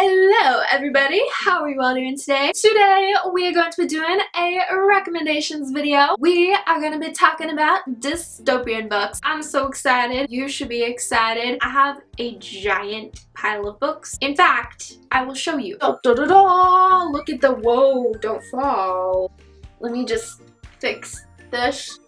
Hello everybody, how are you all doing today? Today we are going to be doing a recommendations video. We are going to be talking about dystopian books. I'm so excited. You should be excited. I have a giant pile of books. In fact, I will show you. Da, da, da, da. Look at the, whoa, don't fall. Let me just fix this.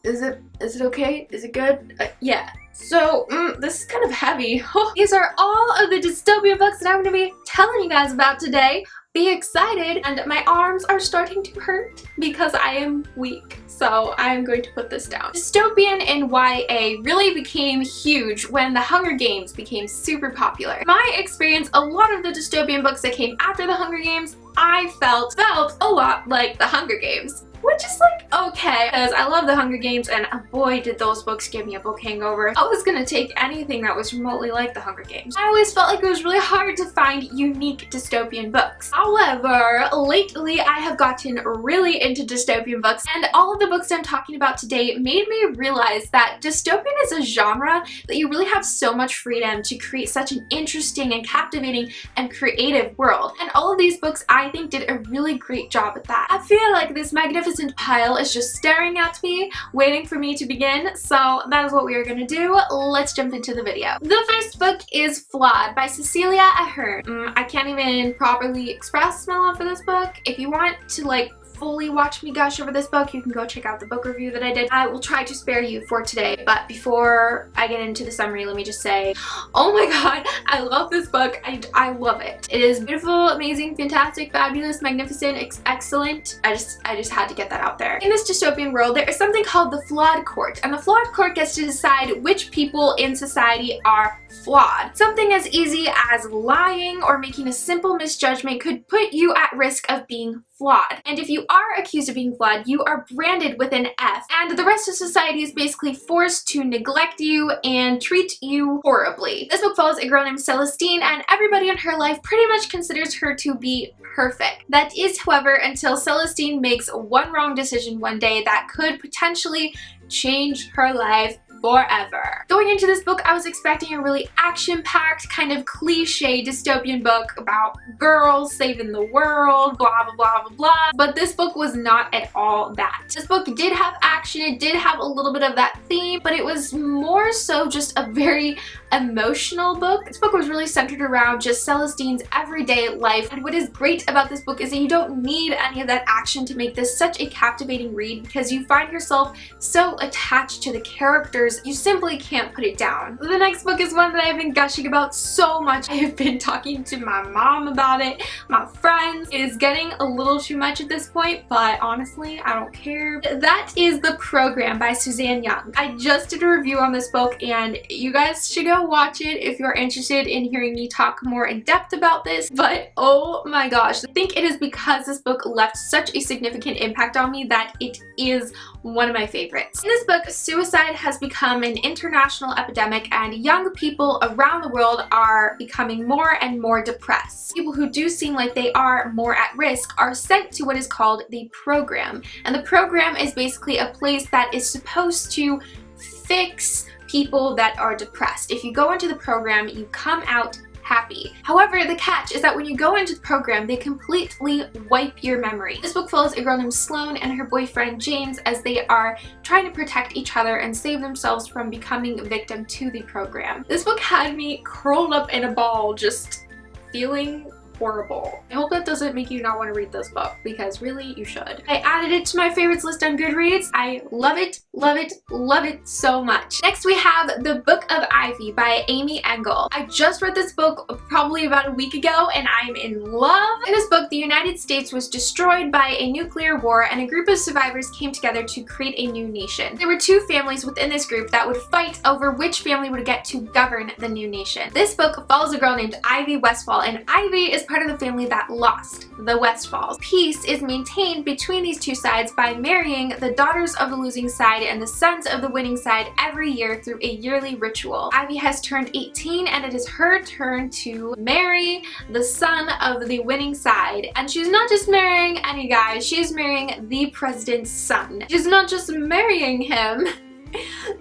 Is it okay? Is it good? Yeah. So, this is kind of heavy. These are all of the dystopian books that I'm going to be telling you guys about today. Be excited, and my arms are starting to hurt because I am weak. So I am going to put this down. Dystopian and YA really became huge when the Hunger Games became super popular. In my experience, a lot of the dystopian books that came after the Hunger Games, I felt a lot like the Hunger Games. Which is like okay, because I love the Hunger Games and boy did those books give me a book hangover. I was gonna take anything that was remotely like the Hunger Games. I always felt like it was really hard to find unique dystopian books. However, lately I have gotten really into dystopian books, and all of the books I'm talking about today made me realize that dystopian is a genre that you really have so much freedom to create such an interesting and captivating and creative world. And all of these books I think did a really great job at that. I feel like this magnificent pile is just staring at me, waiting for me to begin, so that is what we are going to do. Let's jump into the video. The first book is Flawed by Cecilia Ahern. I can't even properly express my love for this book. If you want to like fully watch me gush over this book, you can go check out the book review that I did. I will try to spare you for today, but before I get into the summary, let me just say, oh my god, I love this book. I love it. It is beautiful, amazing, fantastic, fabulous, magnificent, excellent. I just had to get that out there. In this dystopian world, there is something called the Flawed Court, and the Flawed Court gets to decide which people in society are flawed. Something as easy as lying or making a simple misjudgment could put you at risk of being flawed. And if you are accused of being flawed, you are branded with an F, and the rest of society is basically forced to neglect you and treat you horribly. This book follows a girl named Celestine, and everybody in her life pretty much considers her to be perfect. That is, however, until Celestine makes one wrong decision one day that could potentially change her life forever. Going into this book, I was expecting a really action-packed, kind of cliche dystopian book about girls saving the world, blah blah blah blah blah, but this book was not at all that. This book did have action, it did have a little bit of that theme, but it was more so just a very emotional book. This book was really centered around just Celestine's everyday life, and what is great about this book is that you don't need any of that action to make this such a captivating read, because you find yourself so attached to the characters, you simply can't put it down. The next book is one that I've been gushing about so much. I have been talking to my mom about it, my friends. It is getting a little too much at this point, but honestly, I don't care. That is The Program by Suzanne Young. I just did a review on this book, and you guys should go watch it if you're interested in hearing me talk more in depth about this, but oh my gosh, I think it is because this book left such a significant impact on me that it is one of my favorites. In this book, suicide has become an international epidemic, and young people around the world are becoming more and more depressed. People who do seem like they are more at risk are sent to what is called the program, and the program is basically a place that is supposed to fix people that are depressed. If you go into the program, you come out happy. However, the catch is that when you go into the program, they completely wipe your memory. This book follows a girl named Sloane and her boyfriend James as they are trying to protect each other and save themselves from becoming a victim to the program. This book had me curled up in a ball, just feeling horrible. I hope that doesn't make you not want to read this book, because really you should. I added it to my favorites list on Goodreads. I love it, love it, love it so much. Next we have The Book of Ivy by Amy Engle. I just read this book probably about a week ago, and I'm in love. In this book, the United States was destroyed by a nuclear war, and a group of survivors came together to create a new nation. There were two families within this group that would fight over which family would get to govern the new nation. This book follows a girl named Ivy Westfall, and Ivy is part of the family that lost, the Westfalls. Peace is maintained between these two sides by marrying the daughters of the losing side and the sons of the winning side every year through a yearly ritual. Ivy has turned 18, and it is her turn to marry the son of the winning side. And she's not just marrying any guy, she's marrying the president's son. She's not just marrying him,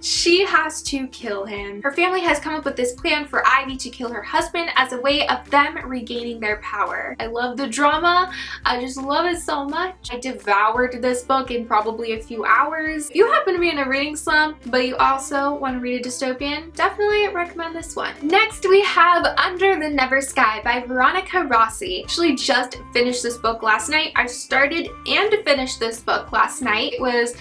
she has to kill him. Her family has come up with this plan for Ivy to kill her husband as a way of them regaining their power. I love the drama. I just love it so much. I devoured this book in probably a few hours. If you happen to be in a reading slump, but you also want to read a dystopian, definitely recommend this one. Next, we have Under the Never Sky by Veronica Rossi. I actually just finished this book last night. I started and finished this book last night. It was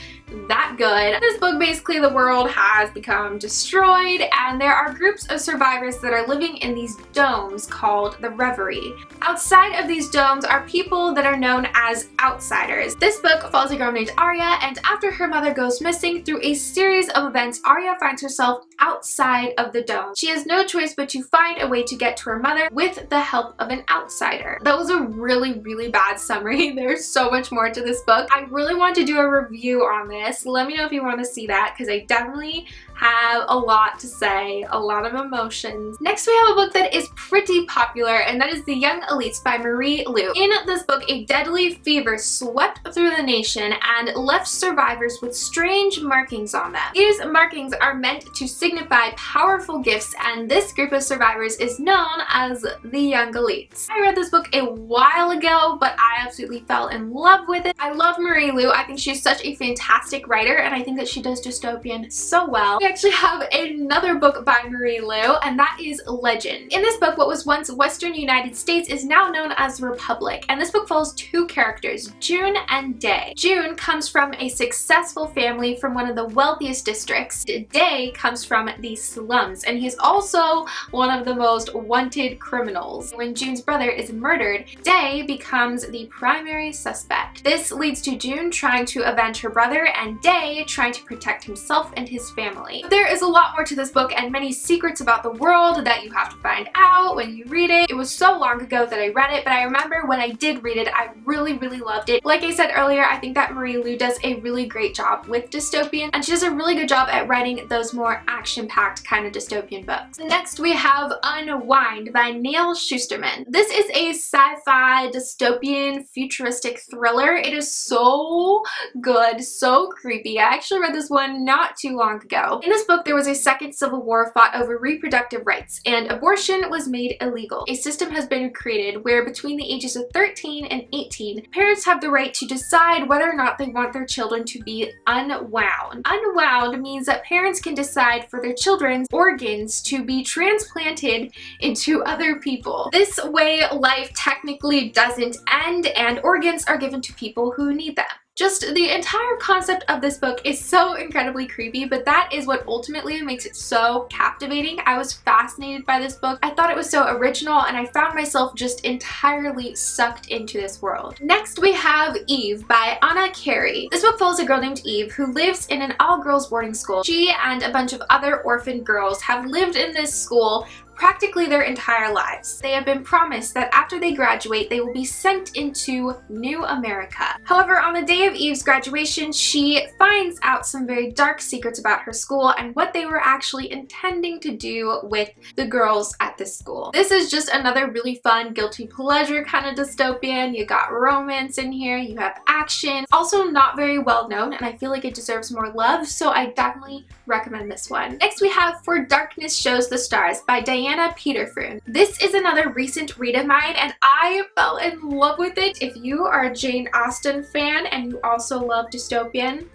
that good. This book, basically the world has become destroyed and there are groups of survivors that are living in these domes called the Reverie. Outside of these domes are people that are known as outsiders. This book follows a girl named Arya, and after her mother goes missing, through a series of events, Arya finds herself outside of the dome. She has no choice but to find a way to get to her mother with the help of an outsider. That was a really bad summary. There's so much more to this book. I really want to do a review on this. Let me know if you want to see that, because I definitely have a lot to say, a lot of emotions. Next, we have a book that is pretty popular, and that is The Young Elites by Marie Lu. In this book, a deadly fever swept through the nation and left survivors with strange markings on them. These markings are meant to signify powerful gifts, and this group of survivors is known as the Young Elites. I read this book a while ago, but I absolutely fell in love with it. I love Marie Lu. I think she's such a fantastic writer, and I think that she does dystopian so well. We actually have another book by Marie Lu, and that is Legend. In this book, what was once Western United States is now known as Republic, and this book follows two characters, June and Day. June comes from a successful family from one of the wealthiest districts. Day comes from the slums, and he's also one of the most wanted criminals. When June's brother is murdered, Day becomes the primary suspect. This leads to June trying to avenge her brother and Day trying to protect himself and his family. There is a lot more to this book and many secrets about the world that you have to find out when you read it. It was so long ago that I read it, but I remember when I did read it, I really loved it. Like I said earlier, I think that Marie Lu does a really great job with dystopian, and she does a really good job at writing those more action-packed kind of dystopian books. Next, we have Unwind by Neal Shusterman. This is a sci-fi dystopian futuristic thriller. It is so good, so creepy. I actually read this one not too long ago. In this book, there was a second civil war fought over reproductive rights, and abortion was made illegal. A system has been created where between the ages of 13 and 18, parents have the right to decide whether or not they want their children to be unwound. Unwound means that parents can decide for their children's organs to be transplanted into other people. This way, life technically doesn't end, and organs are given to people who need them. Just the entire concept of this book is so incredibly creepy, but that is what ultimately makes it so captivating. I was fascinated by this book. I thought it was so original, and I found myself just entirely sucked into this world. Next, we have Eve by Anna Carey. This book follows a girl named Eve who lives in an all-girls boarding school. She and a bunch of other orphan girls have lived in this school practically their entire lives. They have been promised that after they graduate, they will be sent into New America. However, on the day of Eve's graduation, she finds out some very dark secrets about her school and what they were actually intending to do with the girls at this school. This is just another really fun, guilty pleasure kind of dystopian. You got romance in here, you have action. Also not very well known, and I feel like it deserves more love, so I definitely recommend this one. Next, we have For Darkness Shows the Stars by Diana Peterfroon. This is another recent read of mine, and I fell in love with it. If you are a Jane Austen fan and you also love dystopian,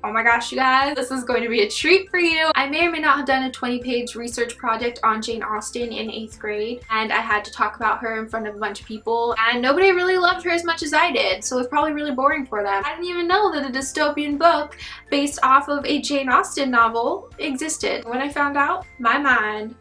oh my gosh, you guys, this is going to be a treat for you. I may or may not have done a 20-page research project on Jane Austen in 8th grade, and I had to talk about her in front of a bunch of people, and nobody really loved her as much as I did, so it was probably really boring for them. I didn't even know that a dystopian book based off of a Jane Austen novel existed. When I found out, my mind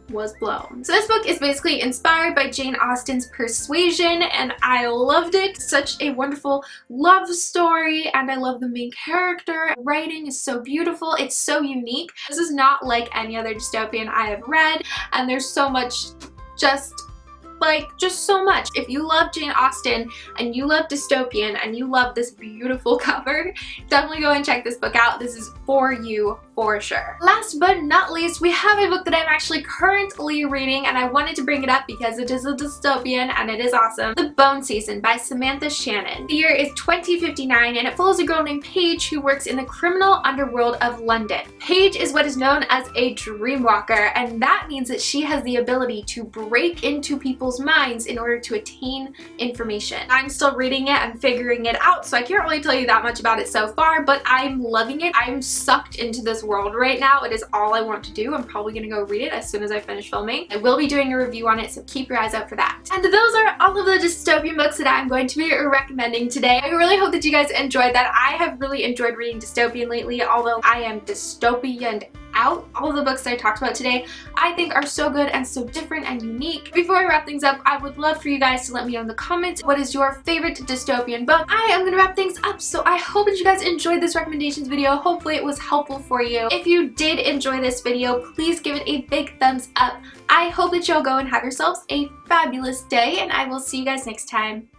was blown. So this book is basically inspired by Jane Austen's Persuasion, and I loved it. Such a wonderful love story, and I love the main character. Writing is so beautiful. It's so unique. This is not like any other dystopian I have read, and there's so much just like just so much. If you love Jane Austen and you love dystopian and you love this beautiful cover, definitely go and check this book out. This is for you for sure. Last but not least, we have a book that I'm actually currently reading, and I wanted to bring it up because it is a dystopian and it is awesome. The Bone Season by Samantha Shannon. The year is 2059 and it follows a girl named Paige who works in the criminal underworld of London. Paige is what is known as a dreamwalker, and that means that she has the ability to break into people's minds in order to attain information. I'm still reading it and figuring it out, so I can't really tell you that much about it so far, but I'm loving it. I'm sucked into this world right now. It is all I want to do. I'm probably gonna go read it as soon as I finish filming. I will be doing a review on it, so keep your eyes out for that. And those are all of the dystopian books that I'm going to be recommending today. I really hope that you guys enjoyed that. I have really enjoyed reading dystopian lately, although I am dystopian out. All of the books that I talked about today I think are so good and so different and unique. Before I wrap things up, I would love for you guys to let me know in the comments what is your favorite dystopian book. I am gonna wrap things up, so I hope that you guys enjoyed this recommendations video. Hopefully it was helpful for you. If you did enjoy this video, please give it a big thumbs up. I hope that you'll go and have yourselves a fabulous day, and I will see you guys next time.